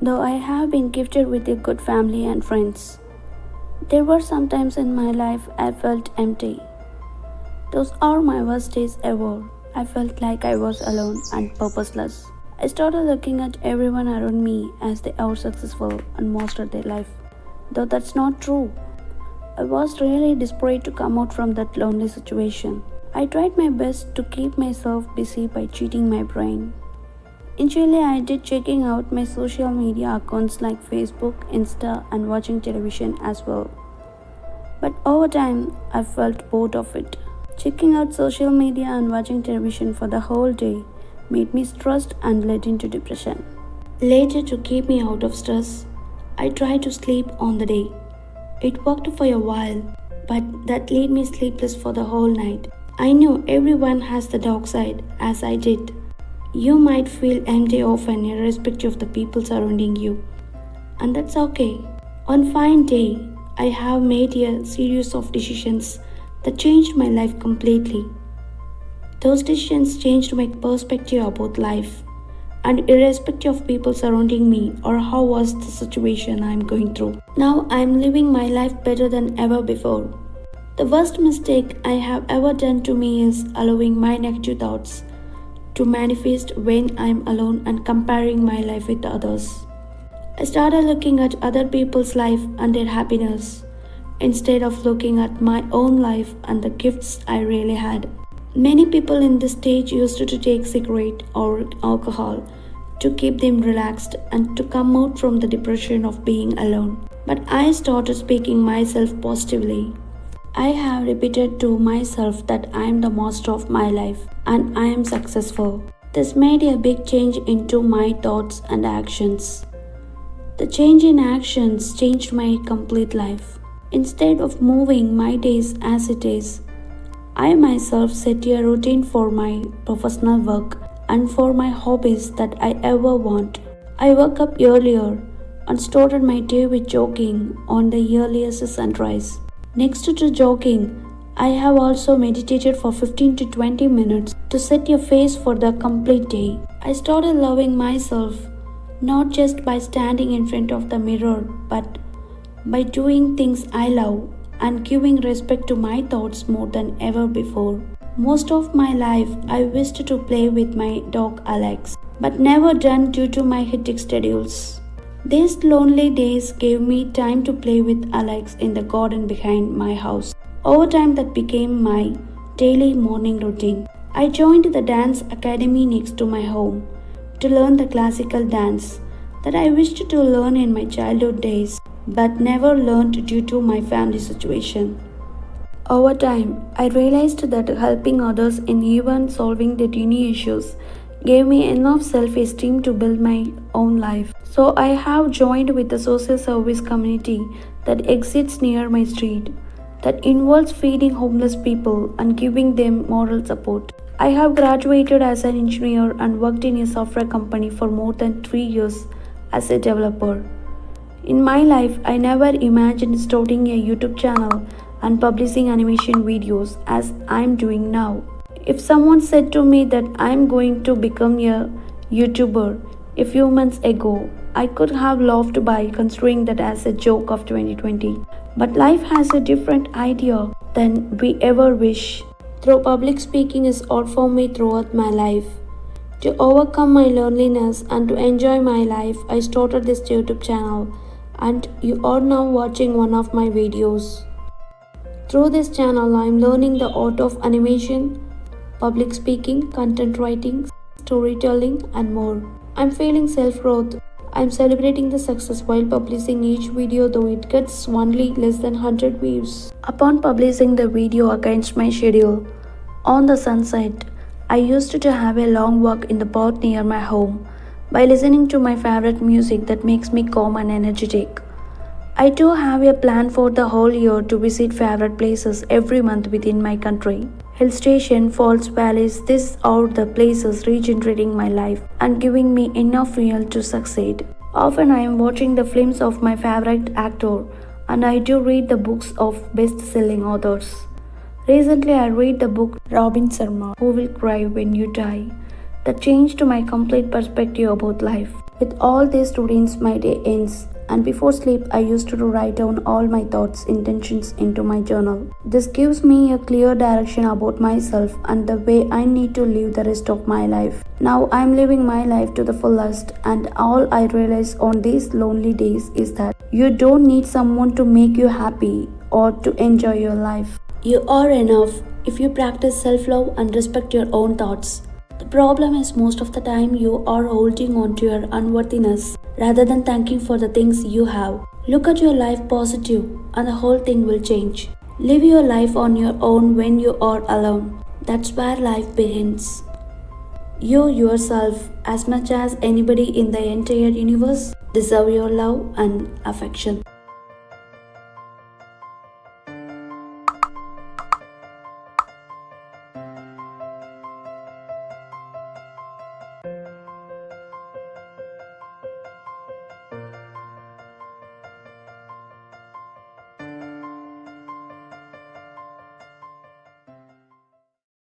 Though I have been gifted with a good family and friends, there were some times in my life I felt empty. Those are my worst days ever. I felt like I was alone and purposeless. I started looking at everyone around me as they are successful and mastered their life. Though that's not true. I was really desperate to come out from that lonely situation. I tried my best to keep myself busy by cheating my brain. Initially, I did checking out my social media accounts like Facebook, Insta, and watching television as well. But over time, I felt bored of it. Checking out social media and watching television for the whole day made me stressed and led into depression. Later, to keep me out of stress, I tried to sleep on the day. It worked for a while, but that led me sleepless for the whole night. I knew everyone has the dark side, as I did. You might feel empty often, irrespective of the people surrounding you, and that's okay. One fine day, I have made a series of decisions that changed my life completely. Those decisions changed my perspective about life, and irrespective of people surrounding me or how was the situation I am going through. Now I am living my life better than ever before. The worst mistake I have ever done to me is allowing my negative thoughts to manifest when I am alone and comparing my life with others. I started looking at other people's life and their happiness instead of looking at my own life and the gifts I really had. Many people in this stage used to take cigarette or alcohol to keep them relaxed and to come out from the depression of being alone. But I started speaking myself positively. I have repeated to myself that I am the master of my life and I am successful. This made a big change into my thoughts and actions. The change in actions changed my complete life. Instead of moving my days as it is, I myself set a routine for my professional work and for my hobbies that I ever want. I woke up earlier and started my day with jogging on the earliest sunrise. Next to jogging, I have also meditated for 15 to 20 minutes to set a face for the complete day. I started loving myself not just by standing in front of the mirror but by doing things I love and giving respect to my thoughts more than ever before. Most of my life, I wished to play with my dog Alex, but never done due to my hectic schedules. These lonely days gave me time to play with Alex in the garden behind my house. Over time, that became my daily morning routine. I joined the dance academy next to my home to learn the classical dance that I wished to learn in my childhood days but never learned due to my family situation. Over time, I realized that helping others in even solving the tiny issues gave me enough self-esteem to build my own life. So I have joined with the social service community that exists near my street that involves feeding homeless people and giving them moral support. I have graduated as an engineer and worked in a software company for more than 3 years as a developer. In my life, I never imagined starting a YouTube channel and publishing animation videos as I'm doing now. If someone said to me that I'm going to become a YouTuber a few months ago, I could have laughed by considering that as a joke of 2020. But life has a different idea than we ever wish. Through public speaking is art for me throughout my life. To overcome my loneliness and to enjoy my life, I started this YouTube channel and you are now watching one of my videos. Through this channel, I am learning the art of animation, public speaking, content writing, storytelling and more. I am feeling self-growth. I am celebrating the success while publishing each video though it gets only less than 100 views. Upon publishing the video against my schedule, on the sunset, I used to have a long walk in the park near my home by listening to my favorite music that makes me calm and energetic. I too have a plan for the whole year to visit favorite places every month within my country. Hill station, falls, valleys, these are the places regenerating my life and giving me enough fuel to succeed. Often I am watching the films of my favorite actor and I do read the books of best-selling authors. Recently I read the book Robin Sharma, Who Will Cry When You Die, that changed my complete perspective about life. With all these routines, my day ends, and before sleep, I used to write down all my thoughts, intentions into my journal. This gives me a clear direction about myself and the way I need to live the rest of my life. Now I'm living my life to the fullest, and all I realize on these lonely days is that you don't need someone to make you happy or to enjoy your life. You are enough if you practice self love and respect your own thoughts. The problem is most of the time you are holding on to your unworthiness rather than thanking for the things you have. Look at your life positive and the whole thing will change. Live your life on your own when you are alone. That's where life begins. You yourself, as much as anybody in the entire universe, deserve your love and affection.